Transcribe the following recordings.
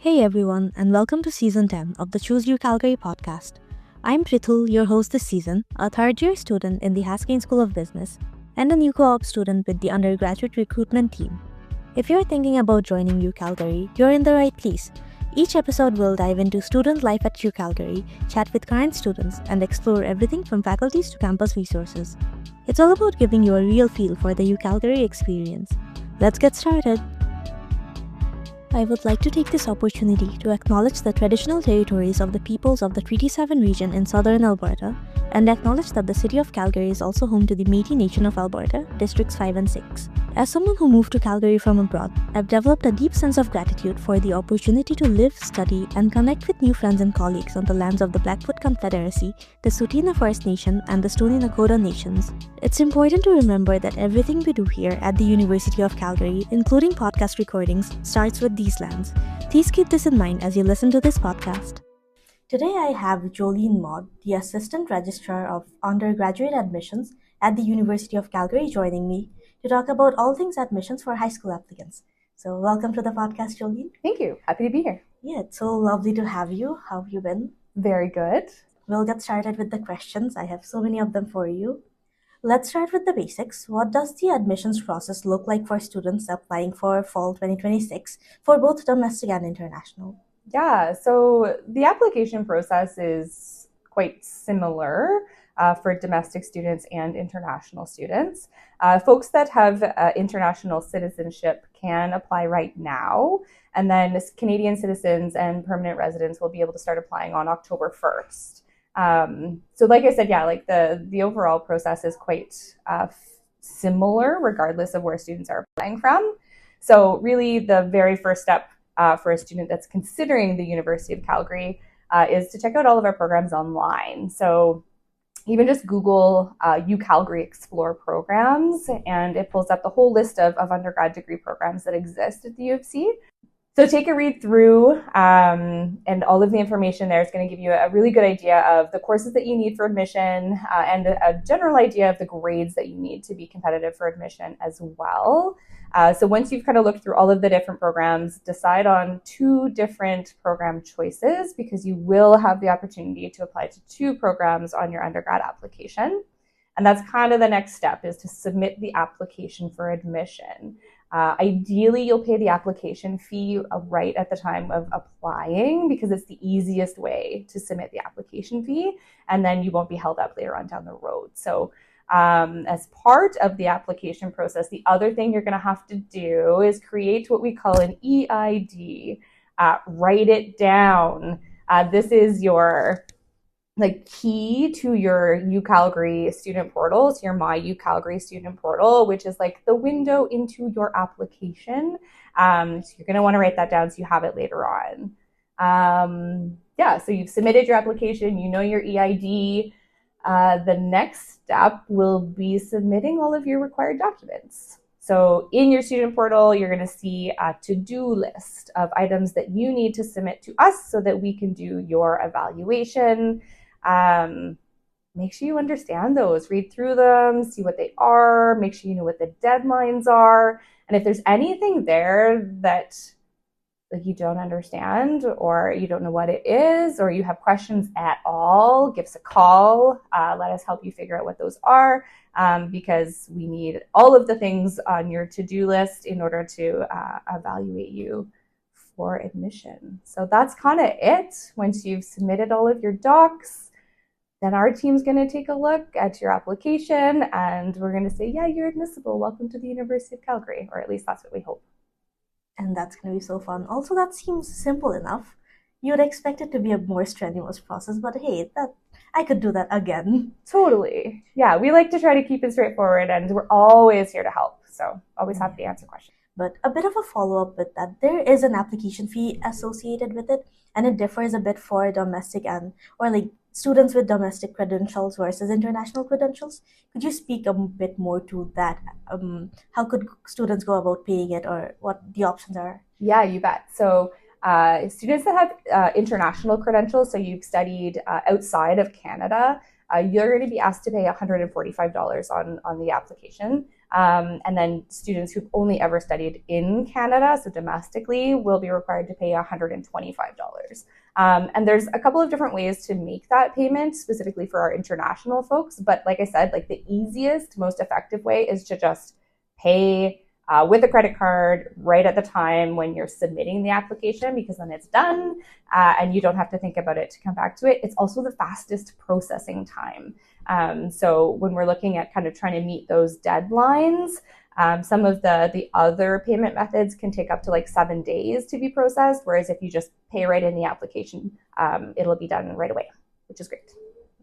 Hey everyone, and welcome to Season 10 of the Choose UCalgary Podcast. I'm Prithul, your host this season, a third-year student in the Haskell School of Business, and a new co-op student with the undergraduate recruitment team. If you're thinking about joining UCalgary, you're in the right place. Each episode will dive into student life at UCalgary, chat with current students, and explore everything from faculties to campus resources. It's all about giving you a real feel for the UCalgary experience. Let's get started! I would like to take this opportunity to acknowledge the traditional territories of the peoples of the Treaty 7 region in southern Alberta, and acknowledge that the city of Calgary is also home to the Métis Nation of Alberta, Districts 5 and 6. As someone who moved to Calgary from abroad, I've developed a deep sense of gratitude for the opportunity to live, study, and connect with new friends and colleagues on the lands of the Blackfoot Confederacy, the Tsuut'ina First Nation, and the Stoney Nakoda Nations. It's important to remember that everything we do here at the University of Calgary, including podcast recordings, starts with these lands. Please keep this in mind as you listen to this podcast. Today I have Jolene Maude, the Assistant Registrar of Undergraduate Admissions at the University of Calgary, joining me to talk about all things admissions for high school applicants. So welcome to the podcast, Jolene. Thank you. Happy to be here. Yeah, it's so lovely to have you. How have you been? Very good. We'll get started with the questions. I have so many of them for you. Let's start with the basics. What does the admissions process look like for students applying for fall 2026 for both domestic and international? Yeah, so the application process is quite similar for domestic students and international students. Folks that have international citizenship can apply right now, and then Canadian citizens and permanent residents will be able to start applying on October 1st. So like I said, like the overall process is quite similar regardless of where students are applying from. So really the very first step for a student that's considering the University of Calgary is to check out all of our programs online. So even just Google UCalgary Explore programs, and it pulls up the whole list of undergrad degree programs that exist at the U of C. So take a read through, and all of the information there is going to give you a really good idea of the courses that you need for admission and a general idea of the grades that you need to be competitive for admission as well. So once you've kind of looked through all of the different programs, decide on 2 different program choices, because you will have the opportunity to apply to 2 programs on your undergrad application. And that's kind of the next step, is to submit the application for admission. Ideally, you'll pay the application fee right at the time of applying, because it's the easiest way to submit the application fee, and then you won't be held up later on down the road. So as part of the application process, the other thing you're going to have to do is create what we call an EID. Write it down. This is your key to your UCalgary student portal, so your My UCalgary student portal, which is like the window into your application. So you're going to want to write that down so you have it later on. So you've submitted your application, you know your EID. The next step will be submitting all of your required documents. So in your student portal, you're going to see a to-do list of items that you need to submit to us so that we can do your evaluation. Make sure you understand those, read through them, see what they are, make sure you know what the deadlines are. And if there's anything there that you don't understand, or you don't know what it is, or you have questions at all, give us a call. Let us help you figure out what those are, because we need all of the things on your to-do list in order to evaluate you for admission. So that's kind of it. Once you've submitted all of your docs, then our team's going to take a look at your application, and we're going to say, yeah, you're admissible. Welcome to the University of Calgary, or at least that's what we hope. And that's going to be so fun. Also, that seems simple enough. You would expect it to be a more strenuous process, but hey, I could do that again. Totally. Yeah, we like to try to keep it straightforward, and we're always here to help. So always happy to answer questions. But a bit of a follow-up with that, there is an application fee associated with it, and it differs a bit for domestic students with domestic credentials versus international credentials. Could you speak a bit more to that? How could students go about paying it, or what the options are? Yeah, you bet. So students that have international credentials, so you've studied outside of Canada, you're going to be asked to pay $145 on the application. And then students who've only ever studied in Canada, so domestically, will be required to pay $125. And there's a couple of different ways to make that payment specifically for our international folks. But like I said, like the easiest, most effective way is to just pay with a credit card right at the time when you're submitting the application, because then it's done and you don't have to think about it to come back to it. It's also the fastest processing time. So when we're looking at kind of trying to meet those deadlines, some of the other payment methods can take up to like 7 days to be processed, whereas if you just pay right in the application, it'll be done right away, which is great.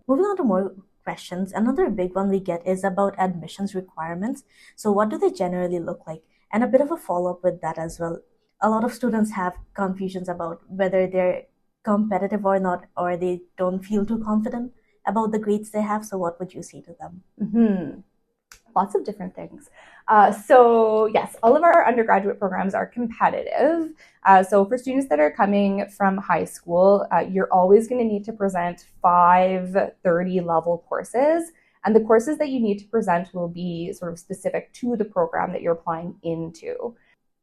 Moving on to more questions, another big one we get is about admissions requirements. So what do they generally look like? And a bit of a follow-up with that as well. A lot of students have confusions about whether they're competitive or not, or they don't feel too confident about the grades they have. So what would you say to them? Mm-hmm. Lots of different things. So yes, all of our undergraduate programs are competitive. So for students that are coming from high school, you're always going to need to present 5 30-level courses. And the courses that you need to present will be sort of specific to the program that you're applying into.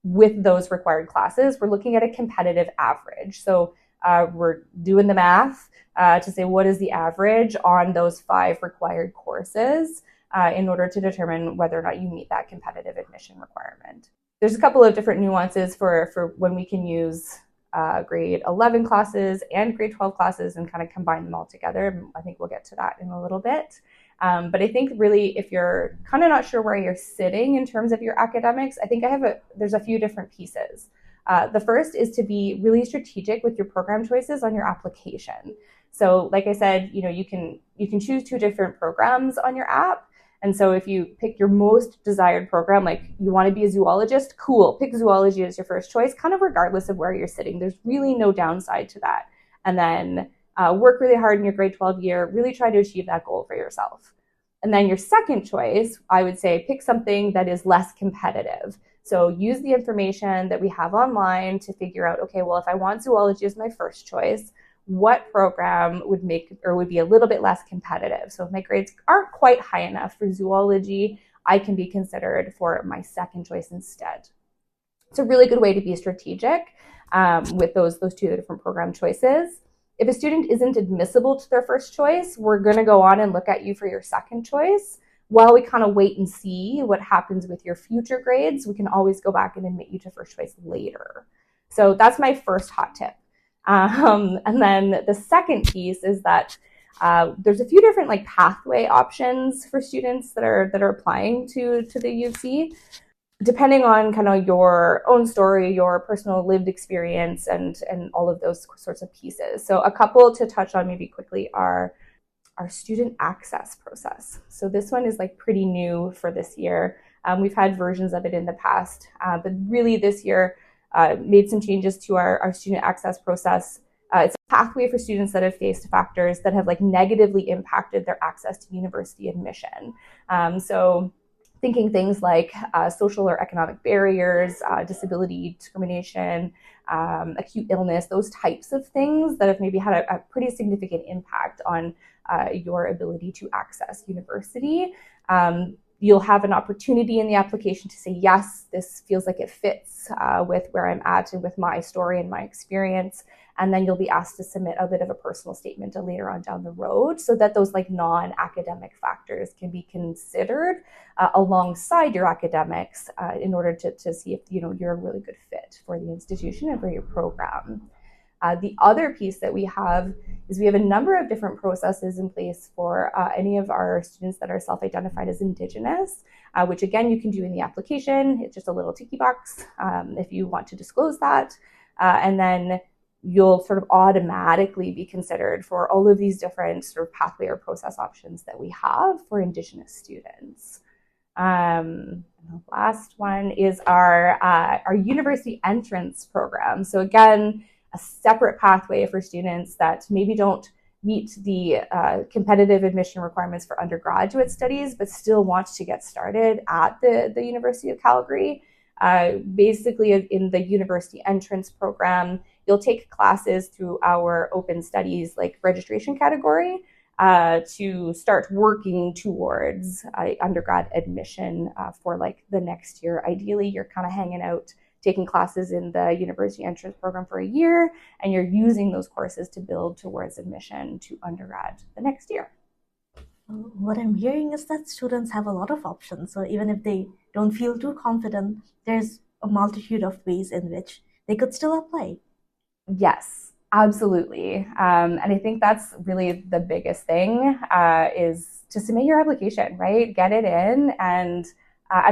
With those required classes, we're looking at a competitive average. So we're doing the math to say what is the average on those 5 required courses in order to determine whether or not you meet that competitive admission requirement. There's a couple of different nuances for when we can use grade 11 classes and grade 12 classes and kind of combine them all together. I think we'll get to that in a little bit. But I think really if you're kind of not sure where you're sitting in terms of your academics, I think there's a few different pieces. The first is to be really strategic with your program choices on your application. So like I said, you can choose 2 different programs on your app. And so if you pick your most desired program, like you want to be a zoologist, cool, pick zoology as your first choice, kind of regardless of where you're sitting. There's really no downside to that. And then work really hard in your grade 12 year, really try to achieve that goal for yourself. And then your second choice, I would say, pick something that is less competitive. So use the information that we have online to figure out, okay, well, if I want zoology as my first choice, what program would be a little bit less competitive? So if my grades aren't quite high enough for zoology, I can be considered for my second choice instead. It's a really good way to be strategic with those 2 different program choices. If a student isn't admissible to their first choice, we're going to go on and look at you for your second choice. While we kind of wait and see what happens with your future grades, we can always go back and admit you to first choice later. So that's my first hot tip. And then the second piece is that there's a few different like pathway options for students that are applying to the UC, depending on kind of your own story, your personal lived experience, and all of those sorts of pieces. So a couple to touch on maybe quickly are our student access process. So this one is like pretty new for this year. We've had versions of it in the past, but really this year made some changes to our student access process. It's a pathway for students that have faced factors that have like negatively impacted their access to university admission. So thinking things like social or economic barriers, disability discrimination, acute illness, those types of things that have maybe had a pretty significant impact on your ability to access university. You'll have an opportunity in the application to say, yes, this feels like it fits with where I'm at and with my story and my experience. And then you'll be asked to submit a bit of a personal statement later on down the road so that those like non-academic factors can be considered alongside your academics in order to see if you're a really good fit for the institution and for your program. The other piece that we have is we have a number of different processes in place for any of our students that are self-identified as Indigenous, which again, you can do in the application. It's just a little ticky box if you want to disclose that. And then you'll sort of automatically be considered for all of these different sort of pathway or process options that we have for Indigenous students. And the last one is our university entrance program. So again, a separate pathway for students that maybe don't meet the competitive admission requirements for undergraduate studies, but still want to get started at the University of Calgary. Basically, in the university entrance program, you'll take classes through our open studies like registration category. to start working towards undergrad admission for like the next year. Ideally, you're kind of hanging out, taking classes in the university entrance program for a year, and you're using those courses to build towards admission to undergrad the next year. What I'm hearing is that students have a lot of options. So even if they don't feel too confident, there's a multitude of ways in which they could still apply. Yes, absolutely. And I think that's really the biggest thing is to submit your application, right? Get it in and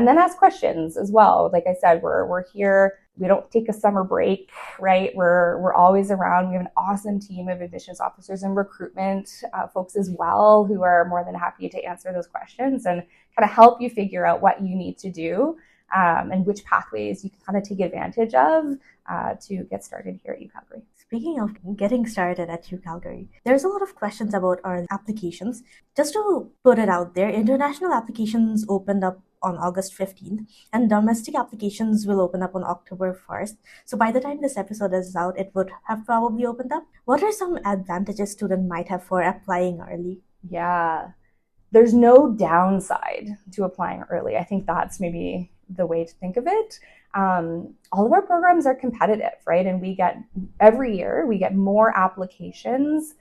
then ask questions as well. Like I said, we're here. We don't take a summer break, right? We're always around. We have an awesome team of admissions officers and recruitment folks as well who are more than happy to answer those questions and kind of help you figure out what you need to do and which pathways you can kind of take advantage of to get started here at UCalgary. Speaking of getting started at UCalgary, there's a lot of questions about our applications. Just to put it out there, international applications opened up on August 15th, and domestic applications will open up on October 1st. So by the time this episode is out, it would have probably opened up. What are some advantages students might have for applying early? Yeah, there's no downside to applying early. I think that's maybe the way to think of it. All of our programs are competitive, right? And every year we get more applications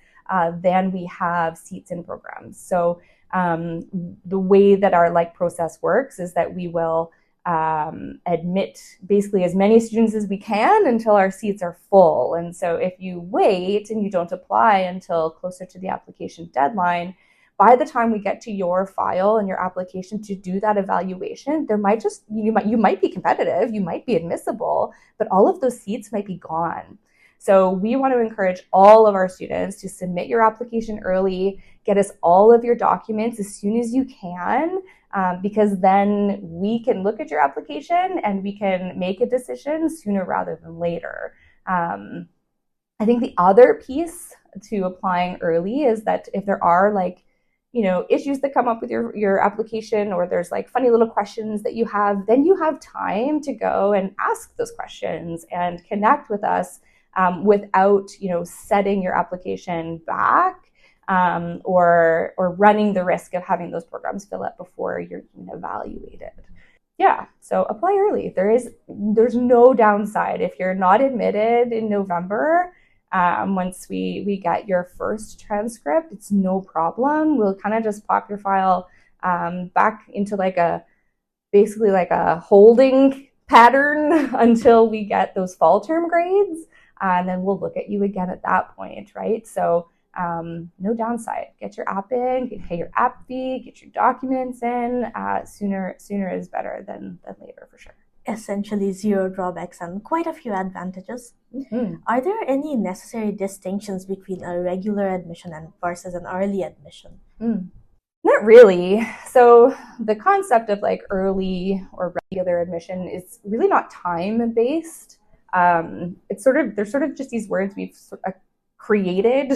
than we have seats in programs. So the way that our process works is that we will admit basically as many students as we can until our seats are full. And so if you wait and you don't apply until closer to the application deadline, by the time we get to your file and your application to do that evaluation, you might be competitive, you might be admissible, but all of those seats might be gone. So we want to encourage all of our students to submit your application early, get us all of your documents as soon as you can, because then we can look at your application and we can make a decision sooner rather than later. I think the other piece to applying early is that if there are issues that come up with your application, or there's funny little questions that you have, then you have time to go and ask those questions and connect with us without setting your application back or running the risk of having those programs fill up before you're evaluated. Yeah, so apply early. There's no downside. If you're not admitted in November, once we get your first transcript, it's no problem. We'll kind of just pop your file back into basically a holding pattern until we get those fall term grades, and then we'll look at you again at that point, right? So no downside. Get your app in, pay your app fee, get your documents in. Sooner is better than later for sure. Essentially zero drawbacks and quite a few advantages. Mm-hmm. Are there any necessary distinctions between a regular admission versus an early admission? Not really. So the concept of early or regular admission is really not time-based. There's sort of just these words we've created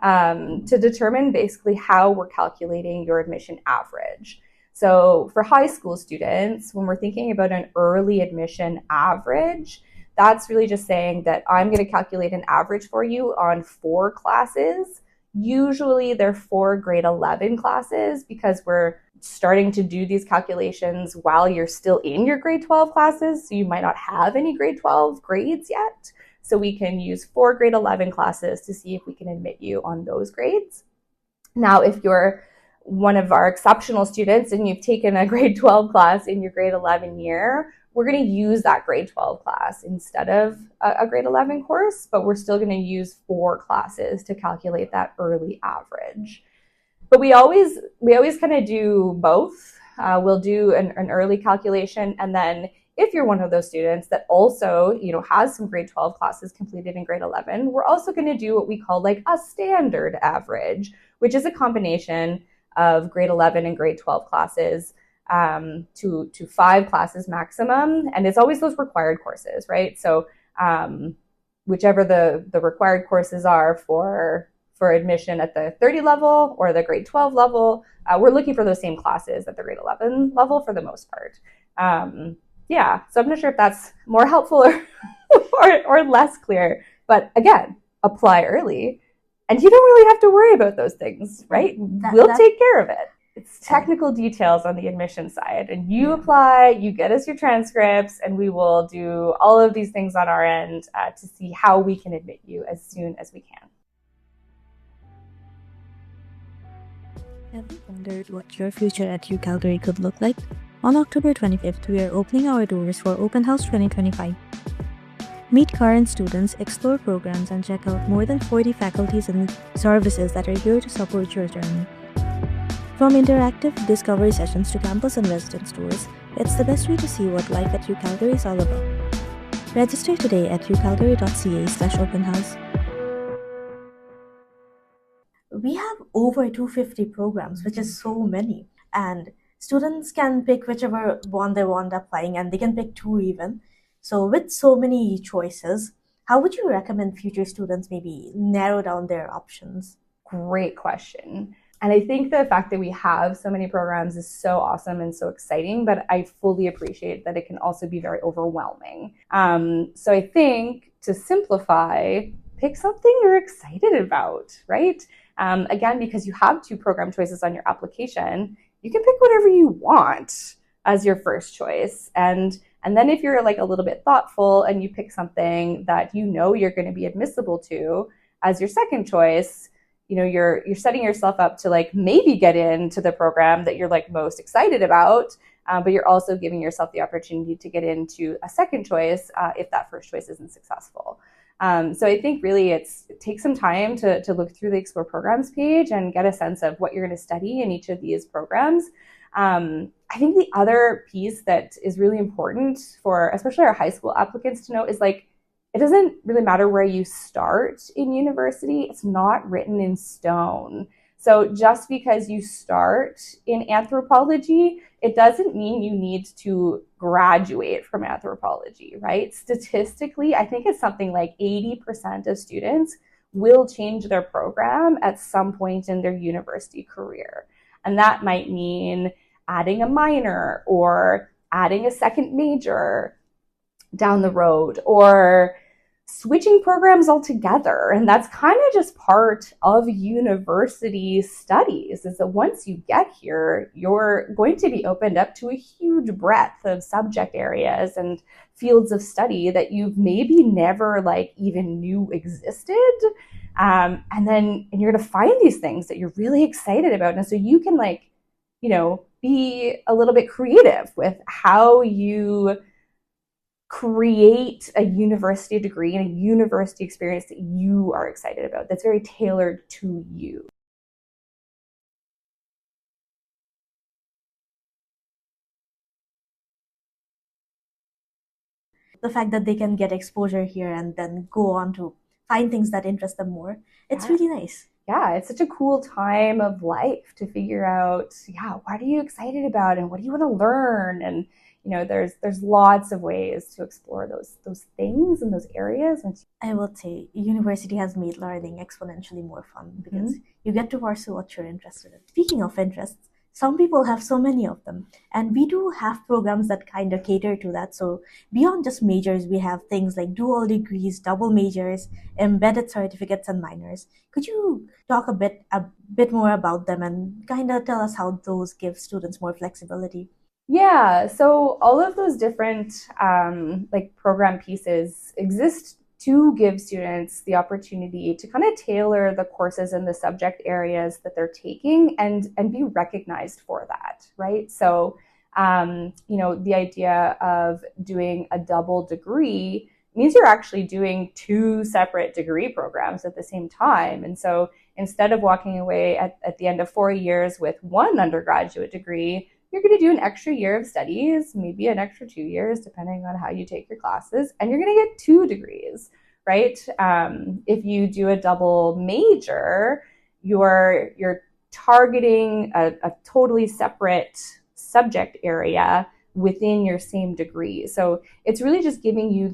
to determine basically how we're calculating your admission average. So for high school students, when we're thinking about an early admission average, that's really just saying that I'm going to calculate an average for you on 4 classes. Usually they're 4 grade 11 classes because we're starting to do these calculations while you're still in your grade 12 classes. So you might not have any grade 12 grades yet. So we can use 4 grade 11 classes to see if we can admit you on those grades. Now, if you're one of our exceptional students and you've taken a grade 12 class in your grade 11 year, we're going to use that grade 12 class instead of a grade 11 course, but we're still going to use 4 classes to calculate that early average. But we always kind of do both. We'll do an early calculation, and then if you're one of those students that also, has some grade 12 classes completed in grade 11, we're also going to do what we call a standard average, which is a combination of grade 11 and grade 12 classes to 5 classes maximum. And it's always those required courses, right? So whichever the required courses are for admission at the 30 level or the grade 12 level, we're looking for those same classes at the grade 11 level for the most part. Yeah, so I'm not sure if that's more helpful or less clear. But again, apply early. And you don't really have to worry about those things, right? We'll take care of it. It's technical details on the admission side. And you apply, you get us your transcripts, and we will do all of these things on our end to see how we can admit you as soon as we can. Have you wondered what your future at UCalgary could look like? On October 25th, we are opening our doors for Open House 2025. Meet current students, explore programs, and check out more than 40 faculties and services that are here to support your journey. From interactive discovery sessions to campus and residence tours, it's the best way to see what life at UCalgary is all about. Register today at ucalgary.ca/openhouse. We have over 250 programs, which is so many. And students can pick whichever one they want applying, and they can pick 2 even. So with so many choices, how would you recommend future students maybe narrow down their options? Great question. And I think the fact that we have so many programs is so awesome and so exciting, but I fully appreciate that it can also be very overwhelming. So I think to simplify, pick something you're excited about, right? Again, because you have 2 program choices on your application, you can pick whatever you want as your first choice. And then if you're like a little bit thoughtful and you pick something that you know you're going to be admissible to as your second choice, you're setting yourself up to like maybe get into the program that you're like most excited about, but you're also giving yourself the opportunity to get into a second choice if that first choice isn't successful. So I think really it takes some time to look through the Explore Programs page and get a sense of what you're going to study in each of these programs. I think the other piece that is really important for especially our high school applicants to know is like, it doesn't really matter where you start in university. It's not written in stone. So just because you start in anthropology, it doesn't mean you need to graduate from anthropology, right? Statistically, I think it's something like 80% of students will change their program at some point in their university career. And that might mean adding a minor or adding a second major down the road or switching programs altogether. And that's kind of just part of university studies, is that once you get here, you're going to be opened up to a huge breadth of subject areas and fields of study that you've maybe never like even knew existed. And you're going to find these things that you're really excited about. And so you can be a little bit creative with how you create a university degree and a university experience that you are excited about, that's very tailored to you. The fact that they can get exposure here and then go on to find things that interest them more, it's really nice. Yeah, it's such a cool time of life to figure out, what are you excited about and what do you want to learn? And there's lots of ways to explore those things and those areas. And I would say university has made learning exponentially more fun because you get to pursue what you're interested in. Speaking of interests, some people have so many of them, and we do have programs that kind of cater to that. So beyond just majors, we have things like dual degrees, double majors, embedded certificates, and minors. Could you talk a bit more about them and kind of tell us how those give students more flexibility? Yeah, so all of those different program pieces exist to give students the opportunity to kind of tailor the courses and the subject areas that they're taking and be recognized for that, right? So, the idea of doing a double degree means you're actually doing 2 separate degree programs at the same time. And so instead of walking away at the end of 4 years with 1 undergraduate degree, you're going to do an extra year of studies, maybe an extra 2 years, depending on how you take your classes, and you're going to get 2 degrees, right? If you do a double major, you're targeting a totally separate subject area within your same degree. So it's really just giving you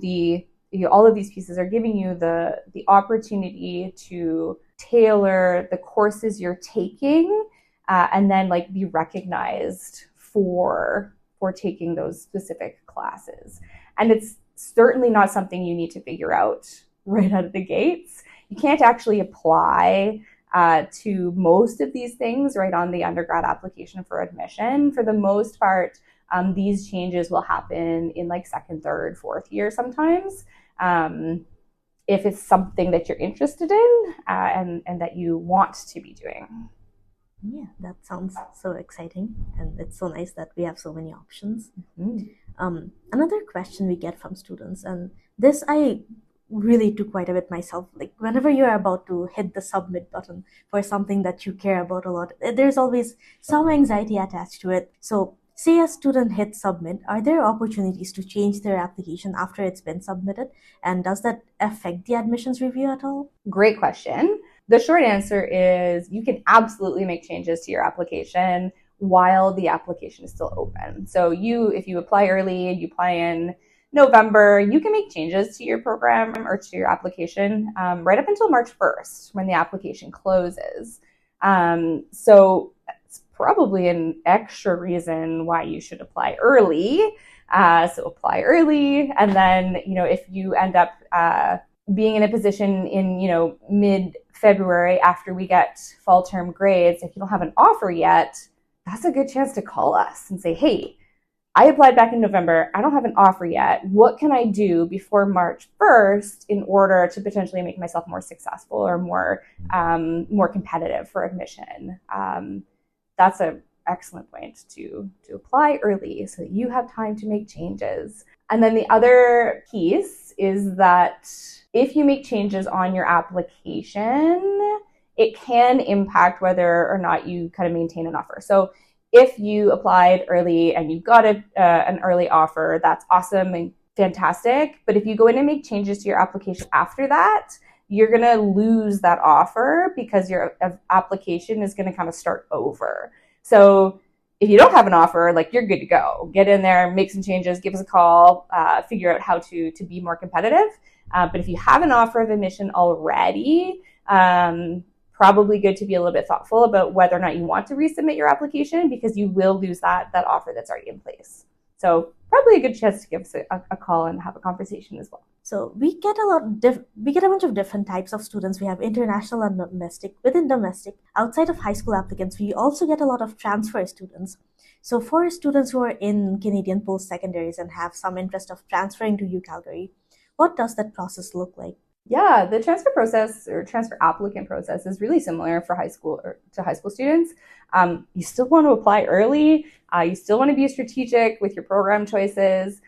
all of these pieces are giving you the opportunity to tailor the courses you're taking and then be recognized for taking those specific classes. And it's certainly not something you need to figure out right out of the gates. you can't actually apply to most of these things right on the undergrad application for admission. For the most part, these changes will happen in like second, third, fourth year sometimes. If it's something that you're interested in and that you want to be doing. Yeah, that sounds so exciting, and it's so nice that we have so many options. Another question we get from students, and this I really do quite a bit myself, like whenever you're about to hit the submit button for something that you care about a lot, there's always some anxiety attached to it. So say a student hits submit, are there opportunities to change their application after it's been submitted? And does that affect the admissions review at all? Great question. The short answer is you can absolutely make changes to your application while the application is still open. So if you apply early, you apply in November, you can make changes to your program or to your application right up until March 1st when the application closes. So it's probably an extra reason why you should apply early. So apply early, and then, if you end up being in a position in, mid-February after we get fall term grades, if you don't have an offer yet, that's a good chance to call us and say, hey, I applied back in November. I don't have an offer yet. What can I do before March 1st in order to potentially make myself more successful or more competitive for admission? That's an excellent point to apply early so that you have time to make changes. And then the other piece is that if you make changes on your application, it can impact whether or not you kind of maintain an offer. So if you applied early and you got an early offer, that's awesome and fantastic. But if you go in and make changes to your application after that, you're going to lose that offer because your application is going to kind of start over. So if you don't have an offer, like, you're good to go. Get in there, make some changes, give us a call, figure out how to be more competitive. But if you have an offer of admission already, probably good to be a little bit thoughtful about whether or not you want to resubmit your application, because you will lose that offer that's already in place. So probably a good chance to give us a call and have a conversation as well. So we get a bunch of different types of students. We have international and domestic. Within domestic, outside of high school applicants, we also get a lot of transfer students. So for students who are in Canadian post-secondaries and have some interest of transferring to UCalgary, what does that process look like? Yeah, the transfer process or transfer applicant process is really similar for high school students. You still want to apply early. You still want to be strategic with your program choices.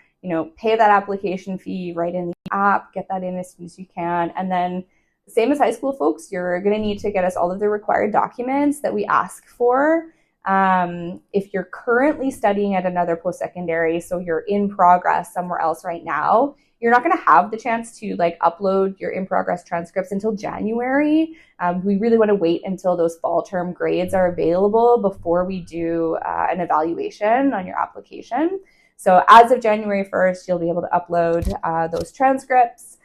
Pay that application fee right in the app, get that in as soon as you can. And then same as high school folks, you're going to need to get us all of the required documents that we ask for. If you're currently studying at another post-secondary, so you're in progress somewhere else right now, you're not going to have the chance to upload your in-progress transcripts until January. We really want to wait until those fall term grades are available before we do an evaluation on your application. So as of January 1st, you'll be able to upload those transcripts.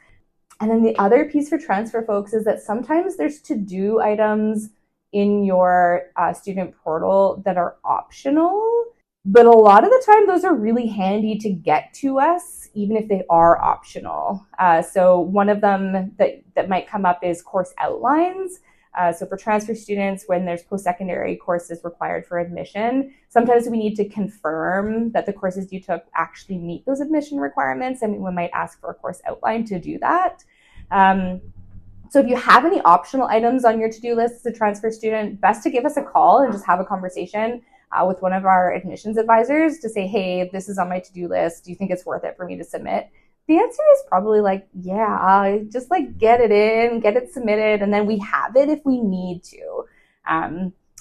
And then the other piece for transfer folks is that sometimes there's to-do items in your student portal that are optional. But a lot of the time, those are really handy to get to us, even if they are optional. So one of them that might come up is course outlines. So for transfer students, when there's post-secondary courses required for admission, sometimes we need to confirm that the courses you took actually meet those admission requirements, and we might ask for a course outline to do that. So if you have any optional items on your to-do list as a transfer student, best to give us a call and just have a conversation with one of our admissions advisors to say, hey, this is on my to-do list. Do you think it's worth it for me to submit? The answer is probably yeah, just get it in, get it submitted, and then we have it if we need to.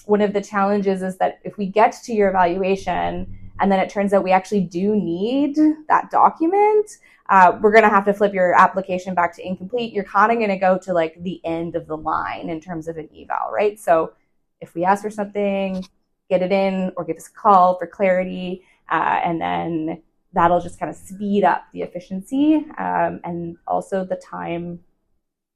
One of the challenges is that if we get to your evaluation and then it turns out we actually do need that document, we're going to have to flip your application back to incomplete. You're kind of going to go to the end of the line in terms of an eval, right? So if we ask for something, get it in or give us a call for clarity, and then that'll just kind of speed up the efficiency and also the time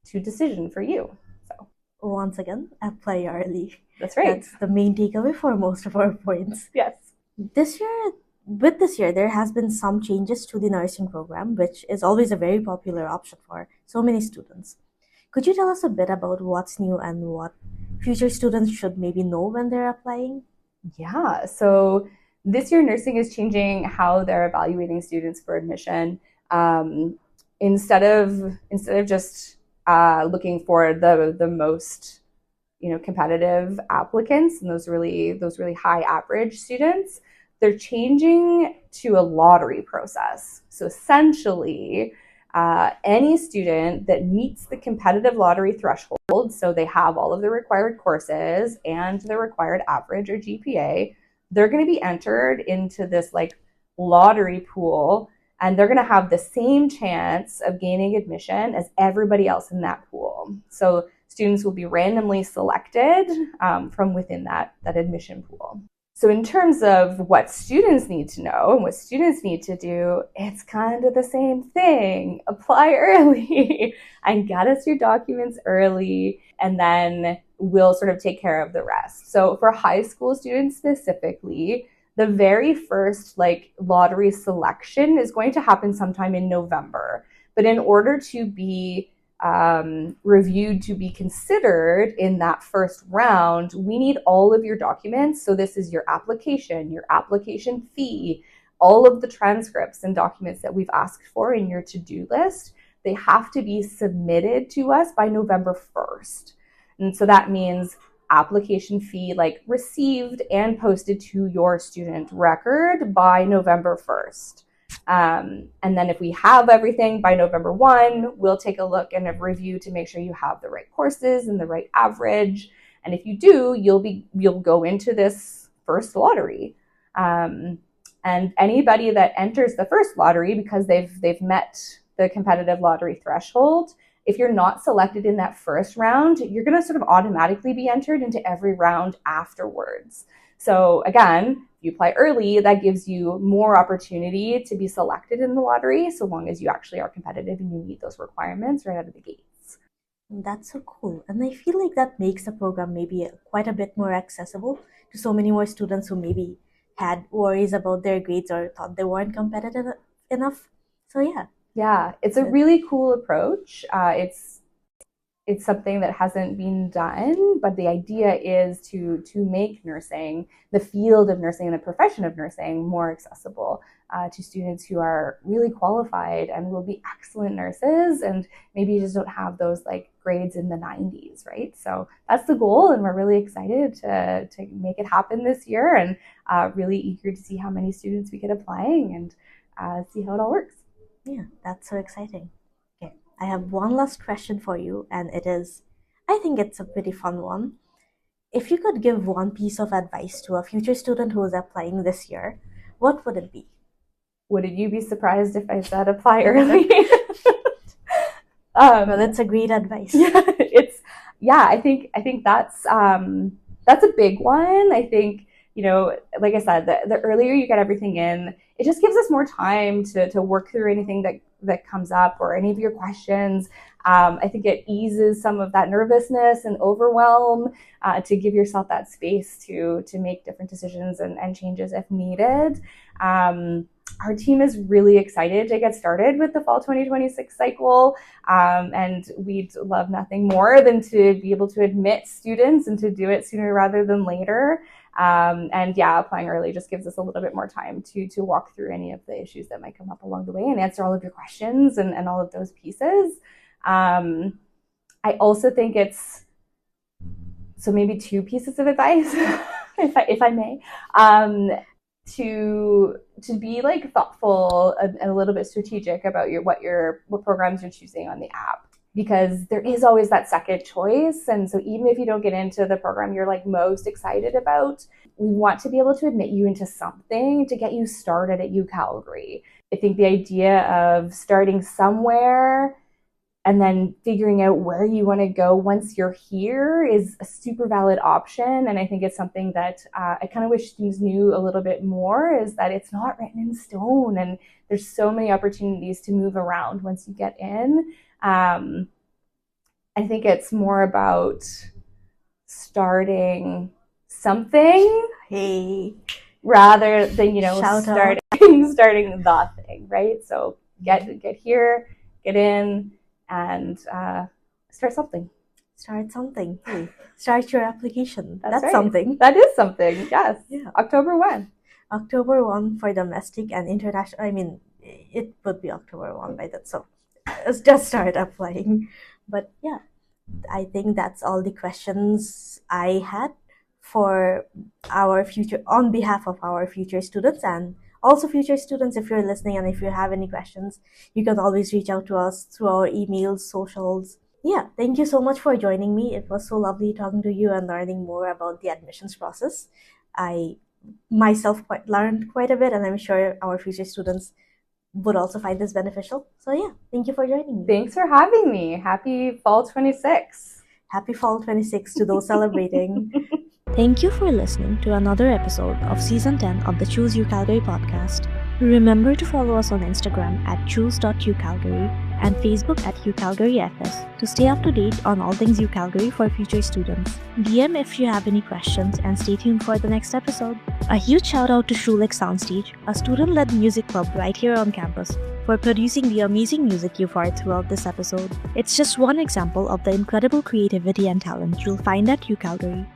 to decision for you. So once again, apply early. That's right. That's the main takeaway for most of our points. Yes. This year, there has been some changes to the nursing program, which is always a very popular option for so many students. Could you tell us a bit about what's new and what future students should maybe know when they're applying? Yeah, so this year nursing is changing how they're evaluating students for admission. Instead of just looking for the most competitive applicants and those really high average students, they're changing to a lottery process. So essentially, any student that meets the competitive lottery threshold, so they have all of the required courses and the required average or GPA, they're going to be entered into this like lottery pool, and they're going to have the same chance of gaining admission as everybody else in that pool. So students will be randomly selected from within that admission pool. So in terms of what students need to know and what students need to do, it's kind of the same thing. Apply early and get us your documents early, and then we'll sort of take care of the rest. So for high school students specifically, the very first lottery selection is going to happen sometime in November. But in order to be reviewed to be considered in that first round, we need all of your documents. So this is your application fee, all of the transcripts and documents that we've asked for in your to-do list. They have to be submitted to us by November 1st. And so that means application fee received and posted to your student record by November 1st. And then if we have everything by November 1, we'll take a look and a review to make sure you have the right courses and the right average. And if you do, you'll go into this first lottery. And anybody that enters the first lottery, because they've met the competitive lottery threshold, if you're not selected in that first round, you're going to sort of automatically be entered into every round afterwards. So again, if you apply early, that gives you more opportunity to be selected in the lottery, so long as you actually are competitive and you meet those requirements right out of the gates. That's so cool. And I feel like that makes the program maybe quite a bit more accessible to so many more students who maybe had worries about their grades or thought they weren't competitive enough. So yeah. Yeah, it's a really cool approach. It's something that hasn't been done, but the idea is to make nursing, the field of nursing and the profession of nursing, more accessible to students who are really qualified and will be excellent nurses, and maybe just don't have those grades in the 90s, right? So that's the goal, and we're really excited to make it happen this year, and really eager to see how many students we get applying and see how it all works. Yeah, that's so exciting. Okay, I have one last question for you, and I think it's a pretty fun one. If you could give one piece of advice to a future student who is applying this year, what would it be? Wouldn't you be surprised if I said apply early? Well, that's a great advice. Yeah, I think that's a big one. I think, like I said, the earlier you get everything in, it just gives us more time to work through anything that comes up or any of your questions. I think it eases some of that nervousness and overwhelm to give yourself that space to make different decisions and changes if needed. Our team is really excited to get started with the fall 2026 cycle, and we'd love nothing more than to be able to admit students and to do it sooner rather than later. And yeah, applying early just gives us a little bit more time to walk through any of the issues that might come up along the way and answer all of your questions and all of those pieces. I also think so maybe two pieces of advice, if I may, to be thoughtful and a little bit strategic about what programs you're choosing on the app, because there is always that second choice. And so even if you don't get into the program you're most excited about, we want to be able to admit you into something to get you started at UCalgary. I think the idea of starting somewhere and then figuring out where you want to go once you're here is a super valid option. And I think it's something that I kind of wish students knew a little bit more, is that it's not written in stone and there's so many opportunities to move around once you get in. I think it's more about starting something, rather than starting the thing, right? So get here, get in, and start something. Start something. Hey, start your application. That's right. something. That is something, yes. Yeah. October 1. October 1 for domestic and international. I mean, it would be October 1 by that. So just start applying. But yeah, I think that's all the questions I had for our future, on behalf of our future students, and also future students. If you're listening and if you have any questions, you can always reach out to us through our emails, socials. Yeah, thank you so much for joining me. It was so lovely talking to you and learning more about the admissions process. I myself learned quite a bit, and I'm sure our future students would also find this beneficial. So yeah, thank you for joining me. Thanks for having me. Happy Fall 26. Happy Fall 26 to those celebrating. Thank you for listening to another episode of Season 10 of the Choose UCalgary podcast. Remember to follow us on Instagram at choose.ucalgary and Facebook at UCalgaryFS to stay up to date on all things UCalgary for future students. DM if you have any questions, and stay tuned for the next episode. A huge shout out to Shulik Soundstage, a student-led music club right here on campus, for producing the amazing music you've heard throughout this episode. It's just one example of the incredible creativity and talent you'll find at UCalgary.